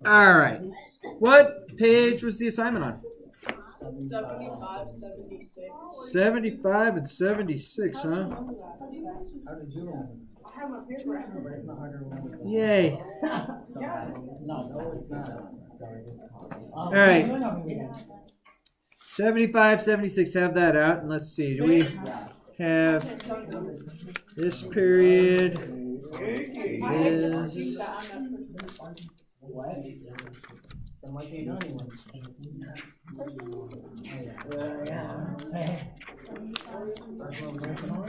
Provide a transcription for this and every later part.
All right. What page was the assignment on? 75, 76. 75 and 76, huh? How did you remember? I have my paper out. But it's not hard to remember. Yay. No, it's not. All right. 75, 76, have that out. And let's see, do we have this period is... What? Then why can't you do anyone?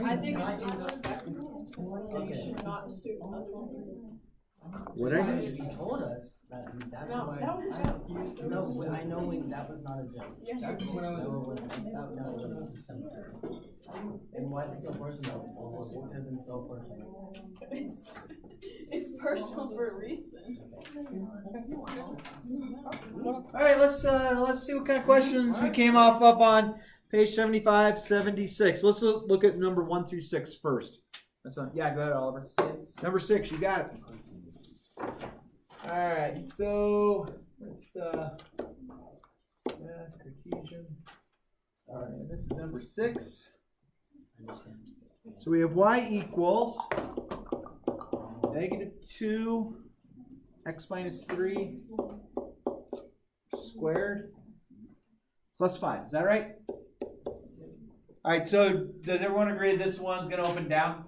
I think you should not assume other people. What I If you told us that, that's No, why. that was a joke. No, I know when that was not a joke. Yes, That's it when I was. And why is it so personal? What could have been so personal? It's personal for a reason. All right, let's see what kind of questions we came off up on page 75, 76. Let's look at number 1 through 6 first. That's on. Yeah, go ahead, Oliver. Number 6, you got it. All right, so let's Cartesian. All right, this is number 6. So we have y equals -2 x minus 3 squared plus 5. Is that right? All right, so does everyone agree this one's going to open down?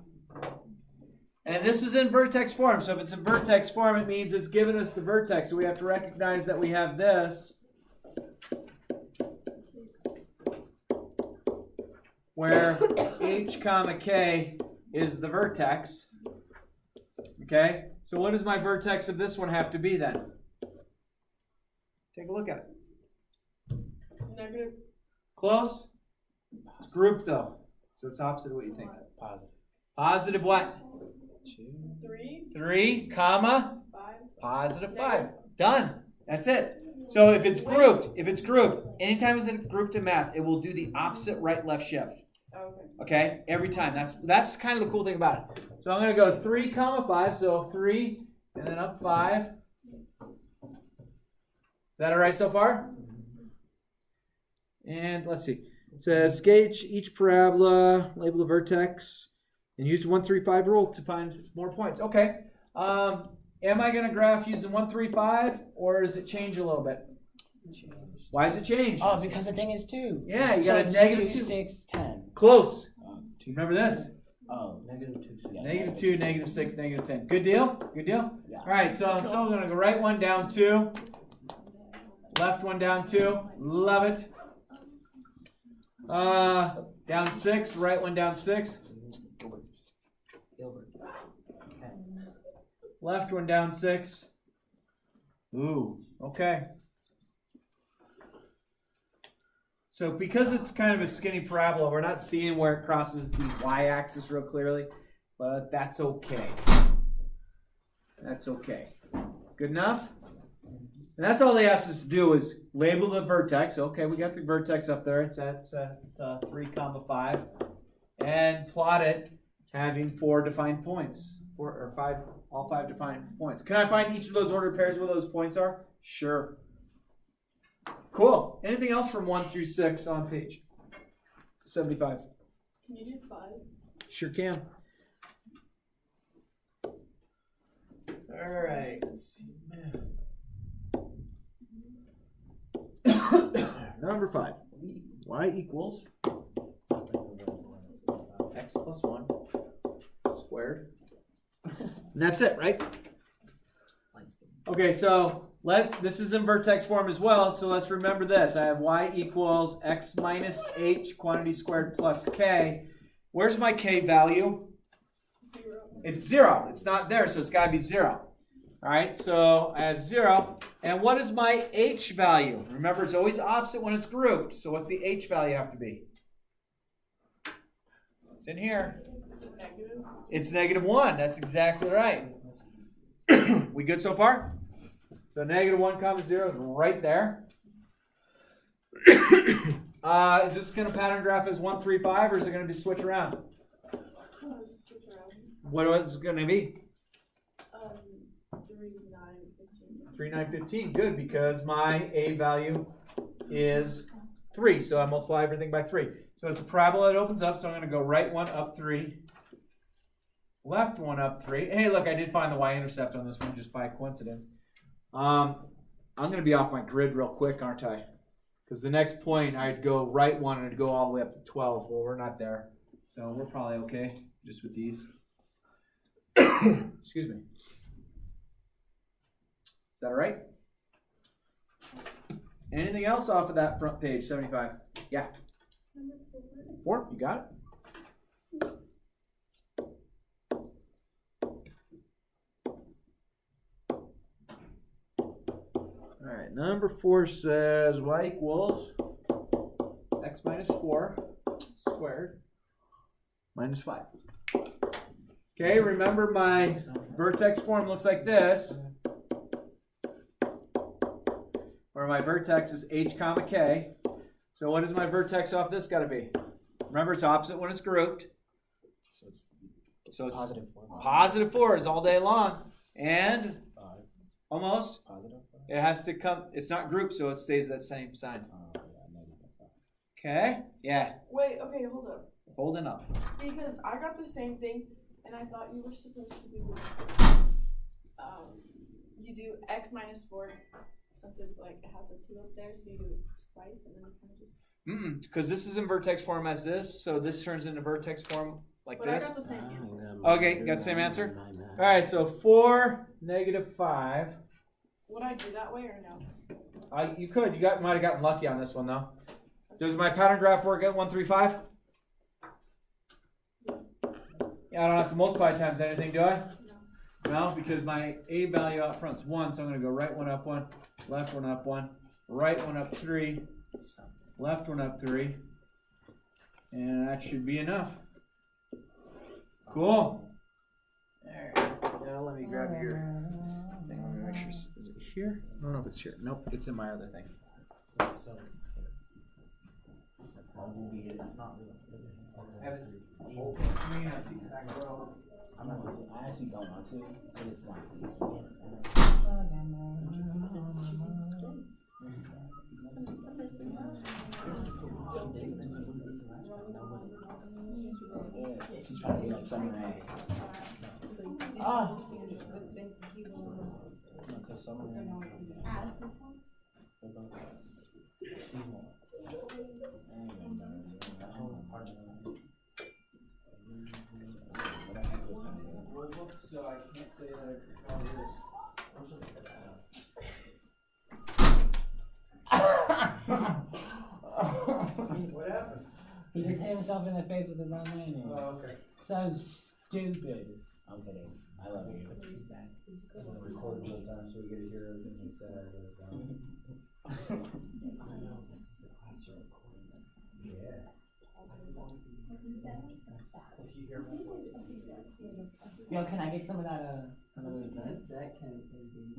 And this is in vertex form. So if it's in vertex form, it means it's given us the vertex. So we have to recognize that we have this, where h comma k is the vertex. Okay? So what does my vertex of this one have to be then? Take a look at it. Negative. Close? It's grouped though. So it's opposite of what you think. Positive. Positive what? 3, 3, comma, 5. positive 5. Done. That's it. So if it's grouped, anytime it's grouped in math, it will do the opposite right-left shift. Okay. Okay? Every time. That's kind of the cool thing about it. So I'm going to go 3, comma 5. So 3 and then up 5. Is that all right so far? And let's see. It says gauge each parabola, label the vertex, and use the 1, 3, 5 rule to find more points. Okay. Am I going to graph using 1, 3, 5, or does it change a little bit? Why does it change? Oh, because the thing is 2. Yeah, you so got a it's negative 2, 2. 6, 10. Close. 2. Remember this? Oh, -2. yeah. Negative 2, negative 6, negative 10. Good deal? Good deal? Yeah. All right, so I'm going to go right one down 2. Left one down 2. Love it. Down 6. Right one down 6. Gilbert. Left one down 6. Ooh, okay. So because it's kind of a skinny parabola, we're not seeing where it crosses the y-axis real clearly, but that's okay. That's okay. Good enough? And that's all they asked us to do is label the vertex. Okay, we got the vertex up there. It's at 3, comma 5. And plot it having 4 defined points. 4 or 5, all 5 defined points. Can I find each of those ordered pairs where those points are? Sure. Cool. Anything else from 1 through 6 on page 75? Can you do 5? Sure can. All right. Let's see. Number 5. Y equals x plus 1 squared. And that's it, right? Okay, so this is in vertex form as well, so let's remember this. I have y equals x minus h quantity squared plus k. Where's my k value? 0. It's 0. It's not there, so it's got to be 0. All right, so I have 0. And what is my h value? Remember, it's always opposite when it's grouped. So what's the h value have to be? It's in here. Is it negative? It's -1. That's exactly right. We good so far? So -1 comma 0 is right there. Is this going to pattern graph as 1, 3, 5, or is it going to be switch around? Switch around. What is it going to be? 3, 3, 9, 15. 3, 9, 15. Good, because my A value is 3. So I multiply everything by 3. So it's a parabola that opens up. So I'm going to go right 1 up 3. Left 1 up 3. Hey, look, I did find the y-intercept on this one just by coincidence. I'm going to be off my grid real quick, aren't I? Because the next point, I'd go right 1 and it'd go all the way up to 12. Well, we're not there. So we're probably okay just with these. Excuse me. Is that all right? Anything else off of that front page, 75? Yeah. 4, you got it? All right, number 4 says y equals x minus 4 squared minus 5. Okay, remember my vertex form looks like this, where my vertex is h comma k. So what is my vertex off this got to be? Remember, it's opposite when it's grouped. So it's Positive 4. positive 4 is all day long. And almost. Positive 4. It has to come, it's not grouped, so it stays that same sign. Okay? Yeah. Wait, okay, hold up. Holding up. Because I got the same thing, and I thought you were supposed to do, you do x minus 4, since it's like, it has a 2 up there, so you do it twice, and then you kind of just... Because this is in vertex form as this, so this turns into vertex form like But this. I got the same answer. Okay, got the same answer? All right, so 4, negative 5. Would I do that way or no? You could. You might have gotten lucky on this one, though. Does my pattern graph work at 1, 3, 5? Yeah, I don't have to multiply times anything, do I? No. No, because my A value out front's 1, so I'm going to go right 1 up 1, left 1 up 1, right 1 up 3, left 1 up 3, and that should be enough. Cool. There. Now let me grab your thing. Let me make sure. Is it here? I don't know if it's here. Nope, it's in my other thing. That's so. That's not movie. That's not real. Have it. I'm not going to. I actually don't want to, but it's nice. She's trying to be like Summer Rae. Because Summer Rae. So I can't say that I probably is. What happened? He just hit himself in the face with his own name. Oh, okay. So stupid. I'm kidding. I love you. He's back. I'm gonna record the whole time so we get to hear everything he said. I know, this is the class you're recording. Yeah. If you hear my voice. Yo, can I get some of that, that can be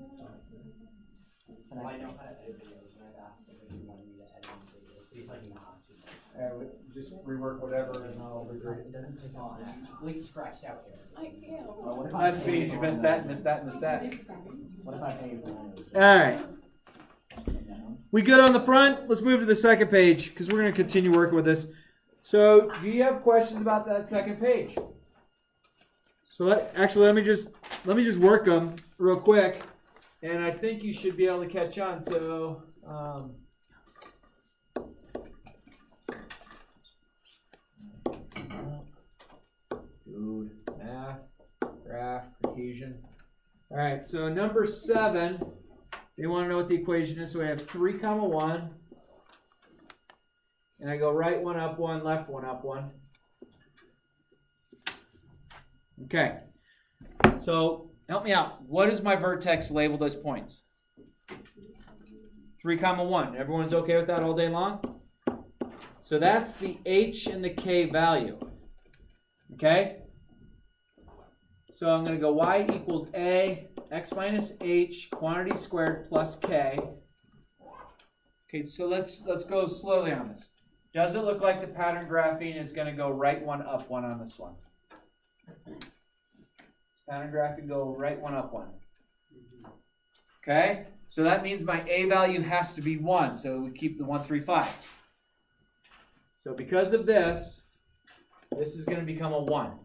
I know how to edit videos, and I've asked him if he wanted me to edit his videos, but he's like, nah. Just rework whatever and I'll It doesn't take long. At least scratched out here. I am. What if I That's say- beans. You missed that, missed that, missed that. What if I say All right. We good on the front? Let's move to the second page because we're going to continue working with this. So, do you have questions about that second page? So let me just work them real quick, and I think you should be able to catch on. So, math, graph, Cartesian. All right. So number 7. They want to know what the equation is. So we have 3, 1. And I go right 1 up 1, left 1 up 1. Okay. So help me out. What is my vertex labeled as points? 3, 1. Everyone's okay with that all day long? So that's the h and the k value. Okay? So I'm going to go y equals a, x minus h, quantity squared plus k. Okay, so let's go slowly on this. Does it look like the pattern graphing is going to go right 1 up 1 on this one? Pattern graphing go right 1 up 1. Okay, so that means my A value has to be 1, so we keep the 1, 3, 5. So because of this, this is going to become a 1.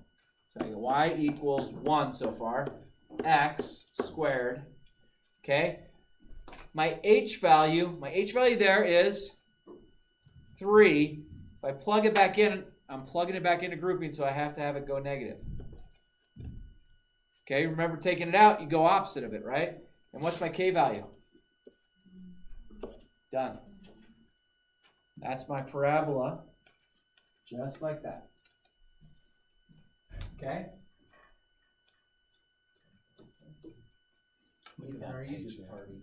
So I go y equals 1 so far, x squared. Okay, my h value there is 3. If I plug it back in, I'm plugging it back into grouping, so I have to have it go negative. Okay, remember taking it out, you go opposite of it, right? And what's my k value? Done. That's my parabola, just like that. Okay? Look at that picture. party.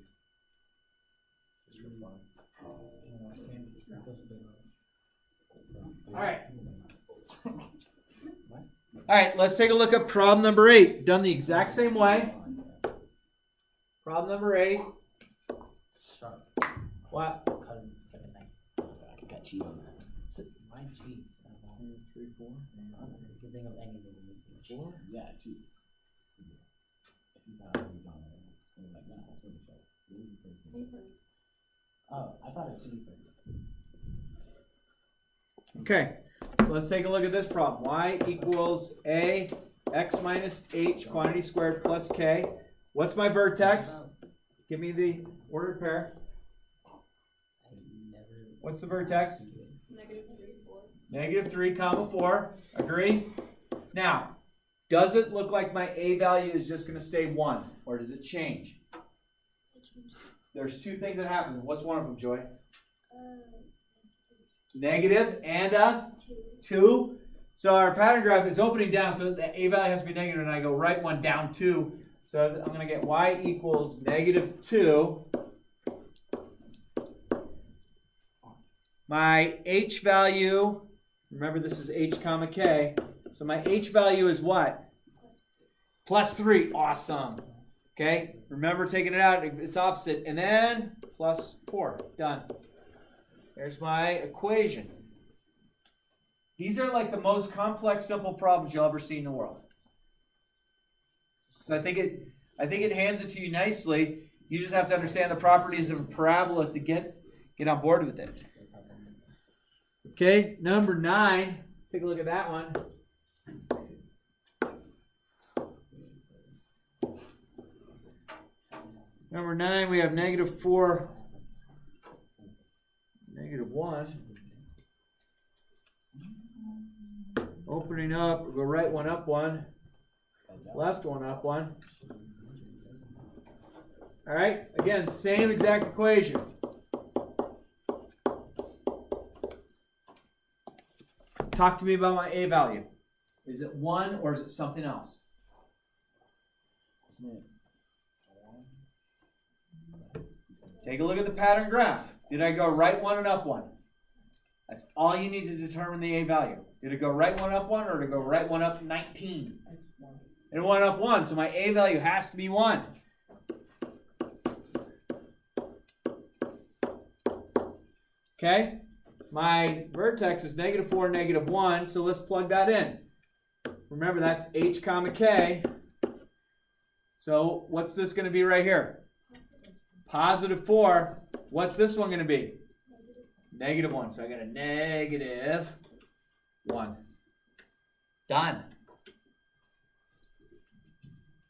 Just for fun. All right. All right, let's take a look at problem number 8. Done the exact same way. Problem number 8. Sharp. What? Cut it. It's like a knife. I could cut cheese on that. Why cheese? 2, 3, 4. You can think of anything. 4? Yeah, cheese. If you thought I was on it, it was like, no, that's really sharp. Oh, I thought it was cheese first. Okay, so let's take a look at this problem. Y equals a x minus h quantity squared plus k. What's my vertex? Give me the ordered pair. What's the vertex? -3, 4. -3, comma 4. Agree? Now, does it look like my a value is just going to stay 1, or does it change? There's two things that happen. What's one of them, Joy? Negative and a 2. So our pattern graph is opening down, so the a value has to be negative, and I go right 1 down 2. So I'm going to get y equals -2. My h value, remember this is h comma k, so my h value is what? +3. Awesome. Okay, remember taking it out, it's opposite, and then +4. Done. There's my equation. These are like the most complex, simple problems you'll ever see in the world. So I think it hands it to you nicely. You just have to understand the properties of a parabola to get on board with it. Okay, number 9. Let's take a look at that one. Number 9, we have -4, -1. Opening up, we'll go right 1 up 1, left 1 up 1. All right, again, same exact equation. Talk to me about my a value. Is it 1 or is it something else? Take a look at the pattern graph. Did I go right 1 and up 1? That's all you need to determine the a value. Did it go right 1 up 1 or did it go right 1 up 19? It went up 1, so my a value has to be 1. Okay? My vertex is -4, -1, so let's plug that in. Remember, that's h comma k. So what's this going to be right here? +4. What's this one going to be? -1. So I got a -1. Done.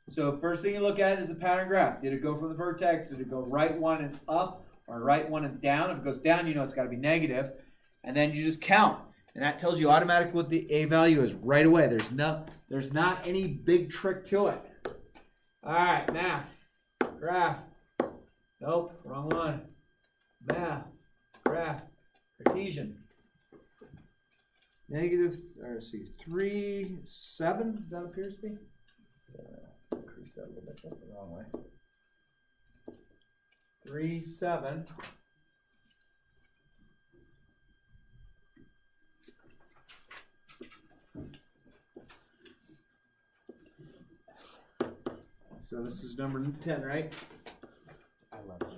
So first thing you look at is the pattern graph. Did it go from the vertex? Did it go right 1 and up or right 1 and down? If it goes down, you know it's got to be negative. And then you just count. And that tells you automatically what the a value is right away. There's not any big trick to it. All right, math, graph. Nope, wrong one. Math, graph, Cartesian. Let's see, 3, 7. Does that appear to be? Increase that a little bit. That's the wrong way. 3, 7. So this is number 10, right? I love it.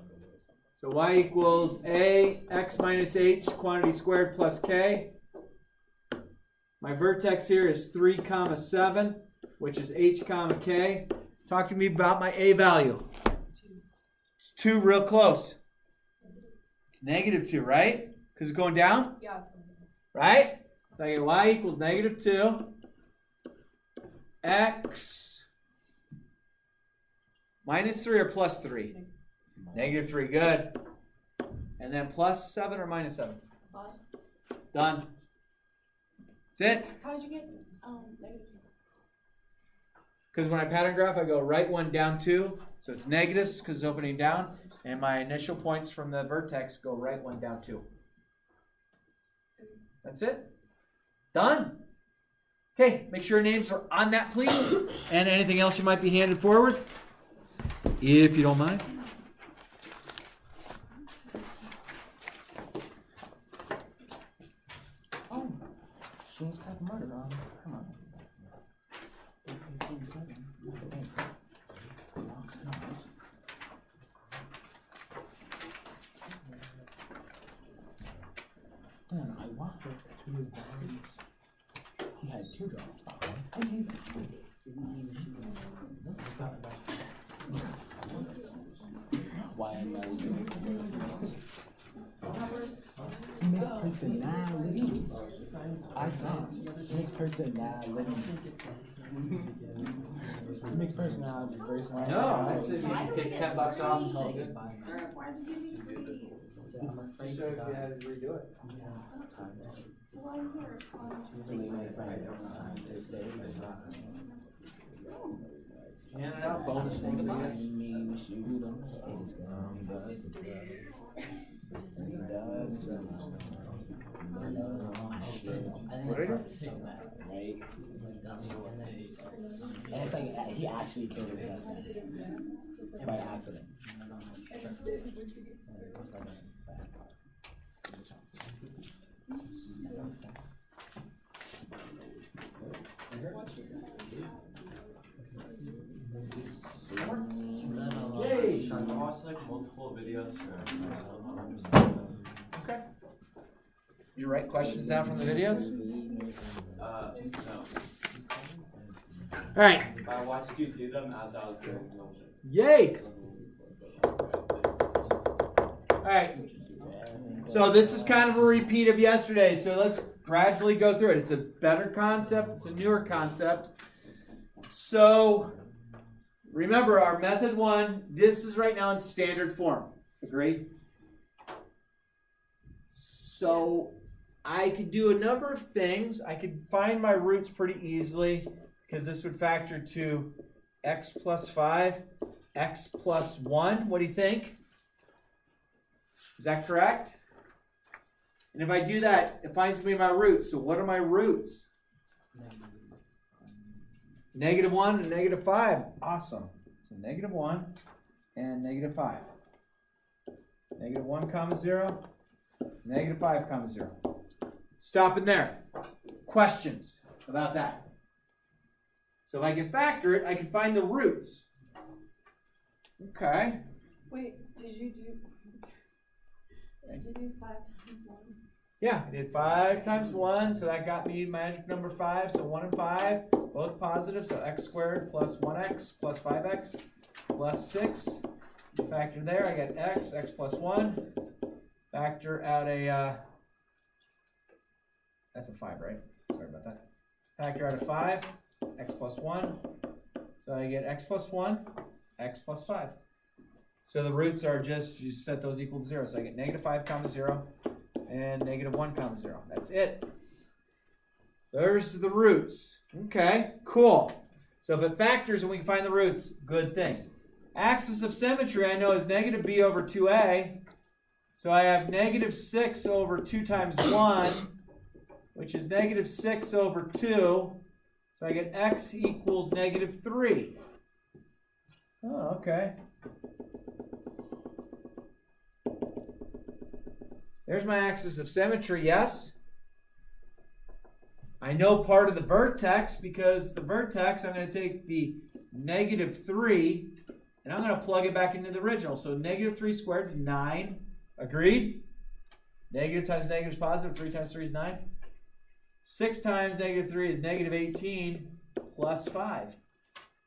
So y equals a x minus h quantity squared plus k. My vertex here is 3, 7, which is h comma k. Talk to me about my A value. It's 2 real close. It's -2, right? Because it's going down? Yeah, it's going down. Right? So I get y equals -2. X -3 or +3? -3, good. And then +7 or -7? Plus. Done. That's it. How did you get negative 2? Because when I pattern graph, I go right 1, down 2. So it's negatives because it's opening down. And my initial points from the vertex go right 1, down 2. That's it. Done. Okay, make sure your names are on that, please. And anything else you might be handed forward, if you don't mind. Oh, she was got murdered on. Come on. 8:47. I walked up to his body. He had 2 dogs. Why am I doing He makes personality. I thought he makes personality. He makes personality very smart. No, that's if you can take $10 off, it's all good. Why did you do 3? So if you had to redo it. Well, I'm here, so Hand it out, bonus thing to you. What are you? Right? And it's like he actually killed his husband by accident. Yay! I watched like multiple videos to Okay. Did you write questions down from the videos? no. All right. I watched you do them as I was doing them. Yay! All right. So this is kind of a repeat of yesterday. So let's gradually go through it. It's a better concept. It's a newer concept. So remember our method 1. This is right now in standard form. Agreed? So I could do a number of things. I could find my roots pretty easily because this would factor to x plus 5, x plus 1. What do you think? Is that correct? And if I do that, it finds me my roots. So what are my roots? -1 and -5. Awesome. So -1 and -5. -1 comma 0, -5 comma 0. Stop in there. Questions about that? So if I can factor it, I can find the roots. Okay. wait, did you do 5 times 1? Yeah, I did 5 times 1, so that got me magic number 5. So 1 and 5, both positive. So x squared plus 1x plus 5x plus 6. Factor there, I get x plus 1. Factor out a, that's a 5, right? Sorry about that. Factor out a 5, x plus 1. So I get x plus 1, x plus 5. So the roots are just, you set those equal to 0. So I get -5 comma 0 and -1 comma 0. That's it. There's the roots. Okay, cool. So if it factors and we can find the roots, good thing. Axis of symmetry I know is -b over 2a. So I have -6 over 2 times 1, which is -6 over 2. So I get x equals -3. Oh, okay. There's my axis of symmetry, yes? I know part of the vertex because the vertex, I'm going to take the -3 and I'm going to plug it back into the original. So -3 squared is 9. Agreed? Negative times negative is positive. 3 times 3 is 9. 6 times -3 is -18 plus 5.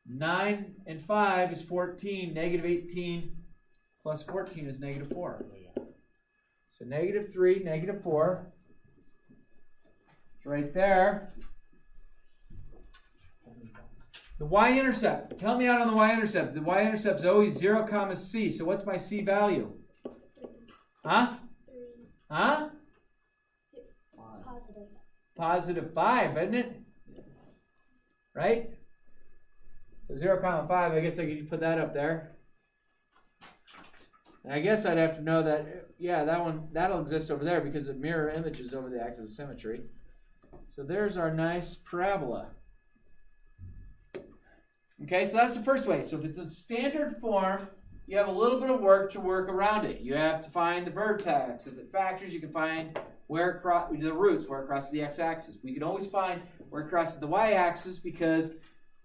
9 and 5 is 14. Negative 18 plus 14 is negative 4. So negative 3, negative 4. It's right there. The y-intercept. Tell me out on the y-intercept. The y-intercept is always 0 comma c. So what's my c value? Huh? 3. Huh? Positive. Positive 5, isn't it? Right? So 0 comma 5, I guess I could put that up there. And I guess I'd have to know that, yeah, that'll exist over there because it mirror images over the axis of symmetry. So there's our nice parabola. Okay, so that's the first way. So if it's a standard form, you have a little bit of work to work around it. You have to find the vertex. If it factors, you can find where it crosses the roots, where it crosses the x-axis. We can always find where it crosses the y-axis because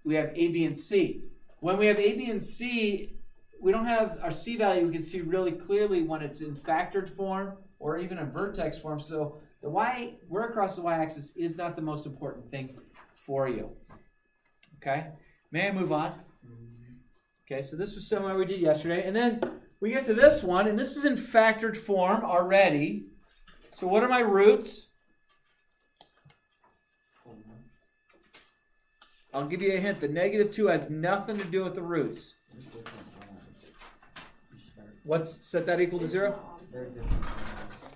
we have a, b, and c. When we have a, b, and c, we don't have our c value. We can see really clearly when it's in factored form or even in vertex form. So the y, where it crosses the y-axis is not the most important thing for you. Okay? May I move on? Okay, so this was somewhere we did yesterday. And then we get to this one, and this is in factored form already. So what are my roots? I'll give you a hint. The negative 2 has nothing to do with the roots. What's set that equal to 0? They're different.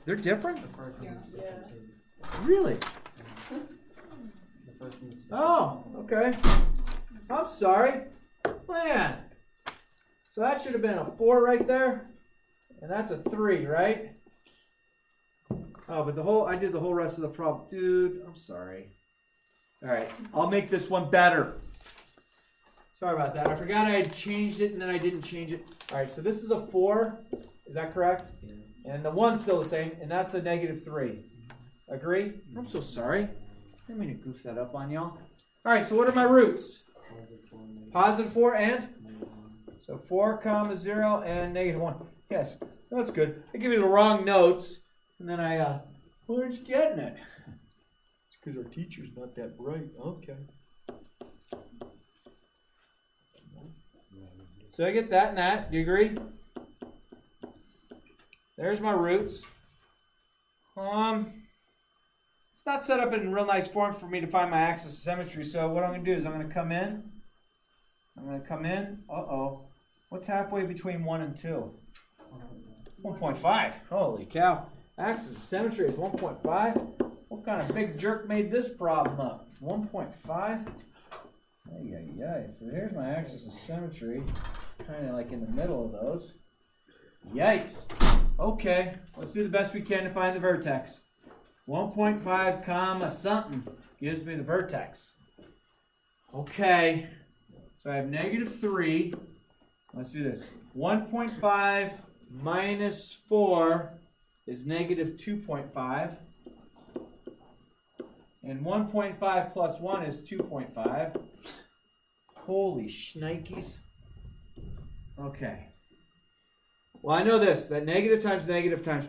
They're different? The first one is different too. Really? The first one is different. Oh, okay. I'm sorry. Man. So that should have been a 4 right there. And that's a 3, right? Oh, but I did the whole rest of the problem. Dude, I'm sorry. All right, I'll make this one better. Sorry about that. I forgot I had changed it and then I didn't change it. All right, so this is a 4. Is that correct? Yeah. And the 1's still the same, and that's a negative 3. Agree? I'm so sorry. I didn't mean to goof that up on y'all. All right, so what are my roots? Positive 4 and? So 4 comma 0 and negative 1. Yes, that's good. I give you the wrong notes, and then I weren't getting it. It's because our teacher's not that bright. Okay. So I get that and that. Do you agree? There's my roots. It's not set up in real nice form for me to find my axis of symmetry. So what I'm going to do is I'm going to come in. Uh-oh. What's halfway between 1 and 2? 1.5. Holy cow. Axis of symmetry is 1.5. What kind of big jerk made this problem up? 1.5? Ay. So here's my axis of symmetry. Kind of like in the middle of those. Yikes. Okay, let's do the best we can to find the vertex. 1.5 comma something gives me the vertex. Okay, so I have negative 3. Let's do this. 1.5 minus 4 is negative 2.5. And 1.5 plus 1 is 2.5. Holy shnikes. Okay. Well, I know this, that negative times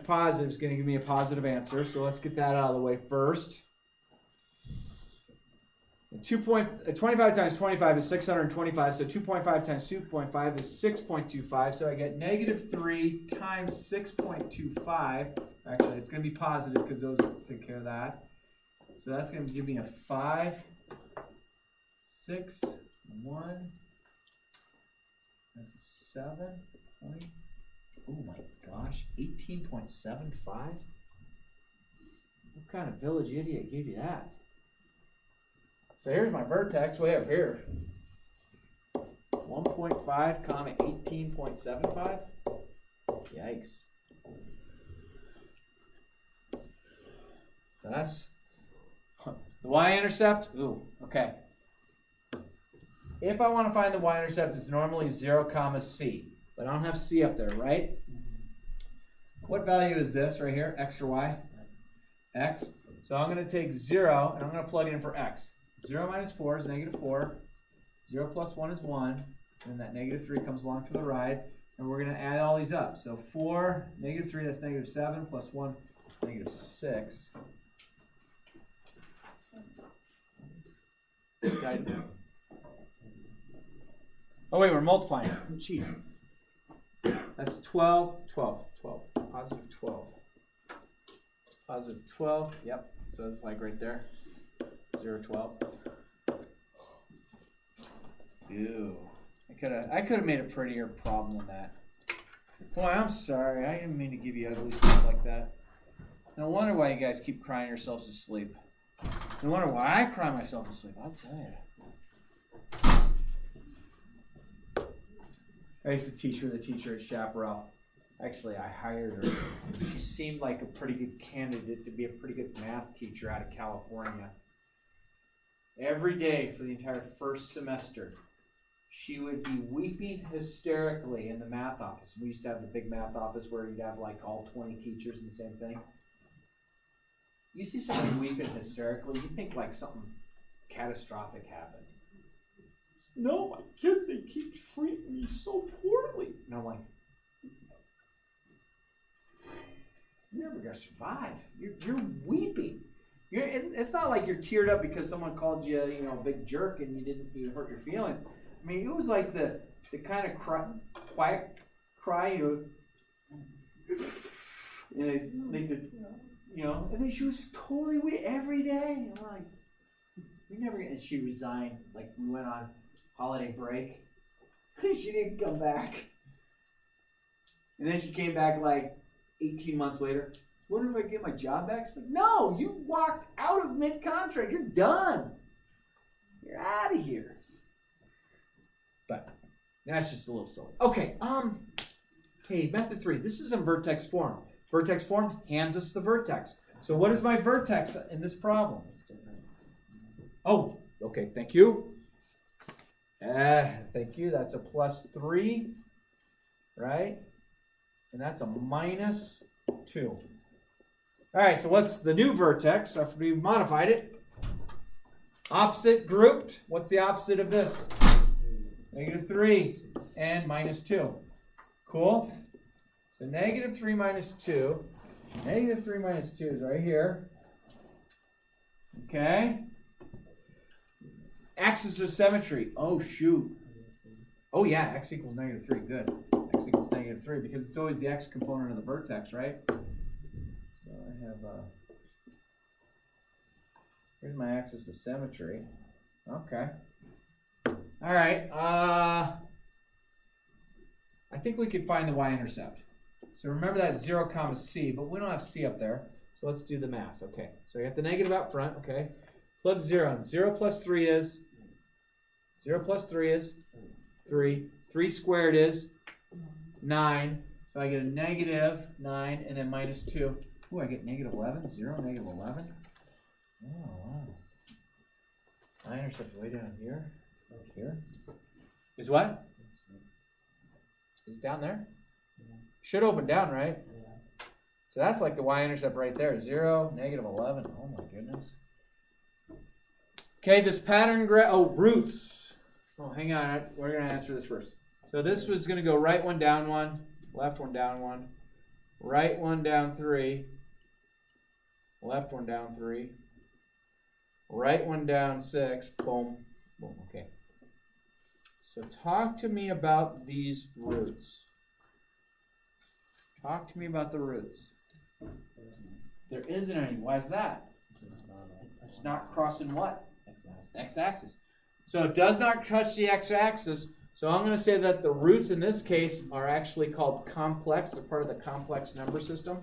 positive is going to give me a positive answer. So let's get that out of the way first. 25 times 25 is 625. So 2.5 times 2.5 is 6.25. So I get negative 3 times 6.25. Actually, it's going to be positive because those take care of that. So that's going to give me a 5, 6, 1. That's a 7 point. Oh my gosh, 18.75? What kind of village idiot gave you that? So here's my vertex way up here. 1.5 comma 18.75? Yikes. That's the y-intercept. Ooh, okay. If I want to find the y-intercept, it's normally 0 comma c. But I don't have c up there, right? What value is this right here? X or y? X. So I'm going to take 0 and I'm going to plug it in for x. 0 minus 4 is negative 4. 0 plus 1 is 1. And that negative 3 comes along for the ride. And we're going to add all these up. So 4, negative 3, that's negative 7, plus 1, negative 6. Oh wait, we're multiplying. Jeez. That's 12, 12, 12. Positive 12. Positive 12. Yep. So it's like right there. 0, 12. Ew. I could have made a prettier problem than that. Boy, I'm sorry. I didn't mean to give you ugly stuff like that. No wonder why you guys keep crying yourselves to sleep. No wonder why I cry myself to sleep. I'll tell you. I used to teach with a teacher at Chaparral. Actually, I hired her. She seemed like a pretty good candidate to be a pretty good math teacher out of California. Every day for the entire first semester, she would be weeping hysterically in the math office. We used to have the big math office where you'd have like all 20 teachers in the same thing. You see somebody weeping hysterically, you think like something catastrophic happened. No, my kids, they keep treating me so poorly. And I'm like, you're never going to survive. You're weeping. It's not like you're teared up because someone called you, a big jerk and you hurt your feelings. I mean, it was like the kind of quiet cry, and then she was totally weird every day. And I'm like, and she resigned. Like, we went on holiday break. She didn't come back. And then she came back like 18 months later. Wonder if I get my job back? She's like, no, you walked out of mid-contract. You're done. You're out of here. But that's just a little silly. Okay, hey, method 3. This is in vertex form. Vertex form hands us the vertex. So what is my vertex in this problem? Oh, okay, thank you. Thank you. That's a +3, right? And that's a -2. All right, so what's the new vertex after we modified it? Opposite grouped. What's the opposite of this? -3 and -2. Cool? So -3 minus 2. -3 minus 2 is right here. Okay? Axis of symmetry. Oh, shoot. Oh, yeah, x equals -3. Good. X equals -3 because it's always the x component of the vertex, right? So I have, here's my axis of symmetry. Okay. All right. I think we could find the y-intercept. So remember that 0, c, but we don't have c up there. So let's do the math. Okay. So we got the negative out front. Okay. Plug 0 in. 0 plus 3 is 3. 3 squared is 9. So I get a -9 and then -2. Ooh, I get -11. 0, -11. Oh, wow. Y-intercept way down here. Here. Is what? Is it down there? Should open down, right? So that's like the y-intercept right there. 0, -11. Oh my goodness. Okay, this pattern roots. Oh, hang on. We're going to answer this first. So this was going to go right one down 1, left one down 1, right one down 3, left one down 3, right one down 6. Boom. Boom. Okay. So talk to me about these roots. Talk to me about the roots. There isn't any. Why is that? It's not crossing what? X-axis. So it does not touch the x-axis. So I'm going to say that the roots in this case are actually called complex. They're part of the complex number system.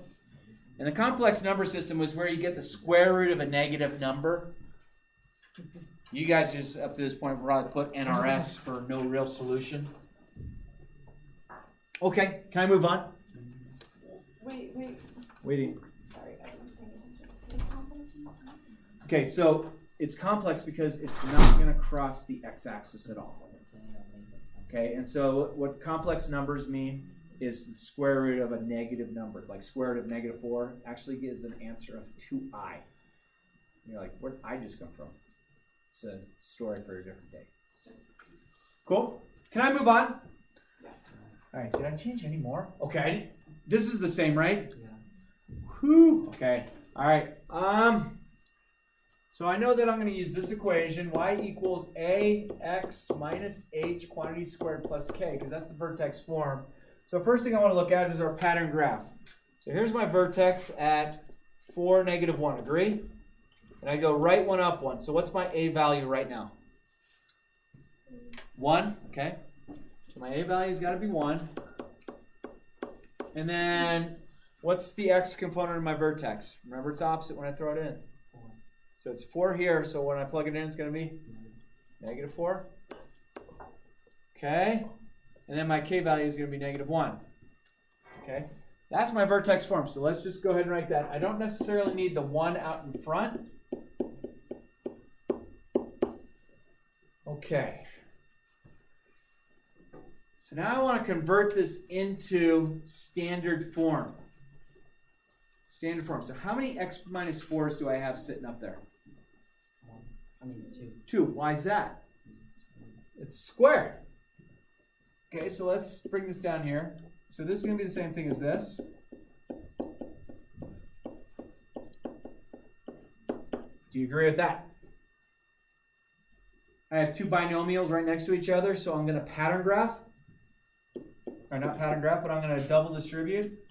And the complex number system is where you get the square root of a negative number. You guys just, up to this point, probably put NRS for no real solution. Okay, can I move on? Wait. Waiting. Sorry, I wasn't paying attention. Is complex? Okay, so it's complex because it's not going to cross the x-axis at all. Okay, and so what complex numbers mean is the square root of a negative number. Like square root of -4 actually gives an answer of 2i. And you're like, where did I just come from? It's a story for a different day. Cool? Can I move on? All right, did I change any more? Okay, this is the same, right? Yeah. Whew. Okay, all right. So I know that I'm going to use this equation, y equals ax minus h quantity squared plus k, because that's the vertex form. So first thing I want to look at is our pattern graph. So here's my vertex at 4, -1, agree? And I go right one, up one. So what's my a value right now? 1, okay. So my a value's got to be 1. And then what's the x component of my vertex? Remember, it's opposite when I throw it in. So it's 4 here, so when I plug it in, it's going to be -4. Okay. And then my k value is going to be -1. Okay. That's my vertex form. So let's just go ahead and write that. I don't necessarily need the 1 out in front. Okay. So now I want to convert this into standard form. Standard form. So how many x minus 4s do I have sitting up there? 2. Why is that? It's squared. Okay, so let's bring this down here. So this is going to be the same thing as this. Do you agree with that? I have 2 binomials right next to each other, so I'm going to pattern graph. Or not pattern graph, but I'm going to double distribute.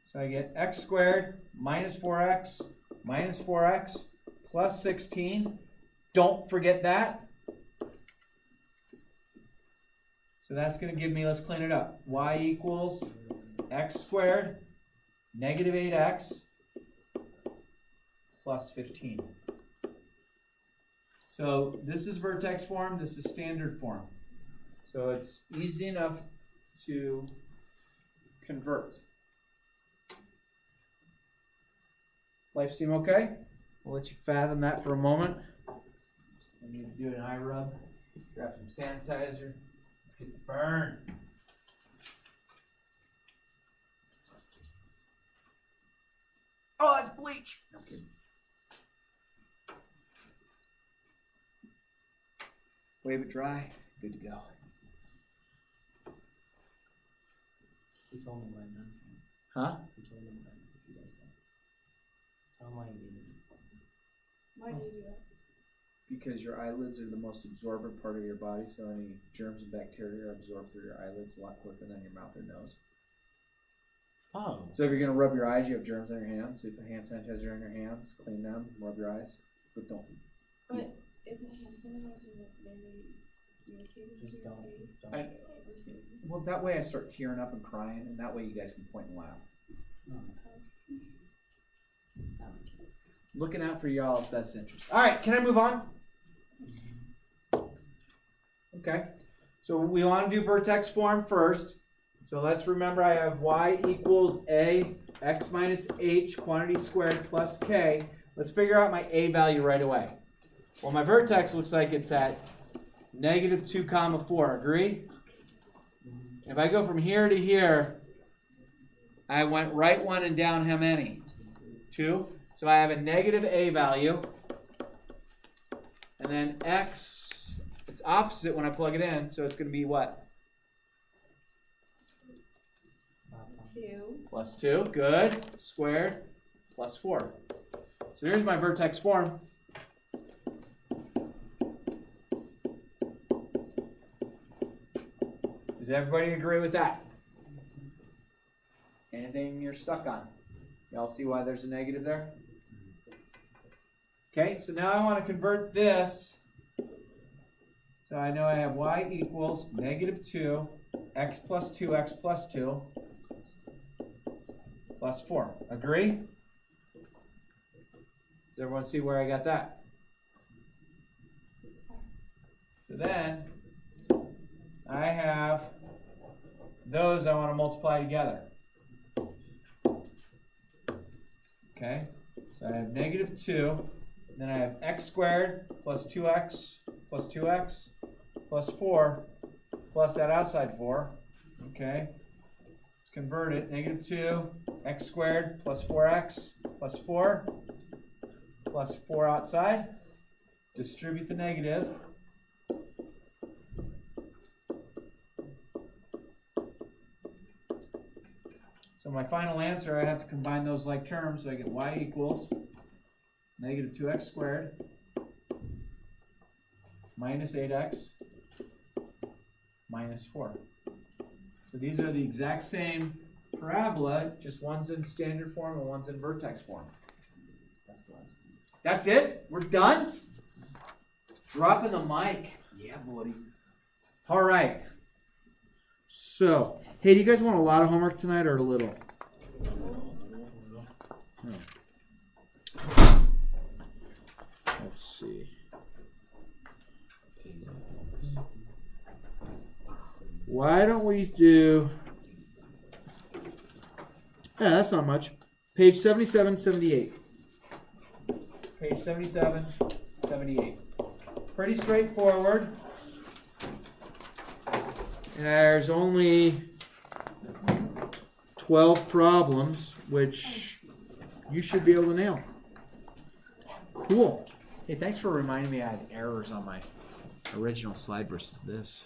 So I get x squared minus 4x minus 4x plus 16. Don't forget that. So that's going to give me, let's clean it up. Y equals x squared -8x plus 15. So this is vertex form, this is standard form. So it's easy enough to convert. Life seem okay? We'll let you fathom that for a moment. I need to do an eye rub. Grab some sanitizer. Let's get the burn. Oh, that's bleach. No kidding. Wave it dry. Good to go. He told me right now. Huh? He told me right now. He does that. Tell him why you did it. Why do you do that? Because your eyelids are the most absorbent part of your body, so any germs and bacteria are absorbed through your eyelids a lot quicker than your mouth or nose. Oh. So if you're going to rub your eyes, you have germs on your hands, so you put hand sanitizer on your hands, clean them, rub your eyes, but don't. But isn't hand sanitizer very irritating to Just your don't. face? Don't. Well, that way I start tearing up and crying, and that way you guys can point and laugh. Looking out for y'all's best interest. All right, can I move on? Okay, so we want to do vertex form first. So let's remember I have y equals a x minus h quantity squared plus k. Let's figure out my a value right away. Well, my vertex looks like it's at -2, 4. Agree? If I go from here to here, I went right one and down how many? 2. So I have a negative a value. And then x, it's opposite when I plug it in, so it's going to be what? 2. Plus 2, good. Squared, plus 4. So here's my vertex form. Does everybody agree with that? Anything you're stuck on? Y'all see why there's a negative there? Okay, so now I want to convert this. So I know I have y equals -2, x plus 2, x plus 2, plus 4. Agree? Does everyone see where I got that? So then, I have those I want to multiply together. Okay, so I have -2, then I have x squared plus 2x plus 2x plus 4 plus that outside 4. Okay, let's convert it. -2, x squared plus 4x plus 4 plus 4 outside. Distribute the negative. So my final answer, I have to combine those like terms, so I get y equals negative 2x squared minus 8x minus 4. So these are the exact same parabola, just one's in standard form and one's in vertex form. That's the last one. That's it? We're done? Dropping the mic. Yeah, buddy. All right. So, hey, do you guys want a lot of homework tonight or a little? Let's see. Why don't we do... Yeah, that's not much. Page 77, 78. Page 77, 78. Pretty straightforward. There's only 12 problems, which you should be able to nail. Cool. Hey, thanks for reminding me I had errors on my original slide versus this.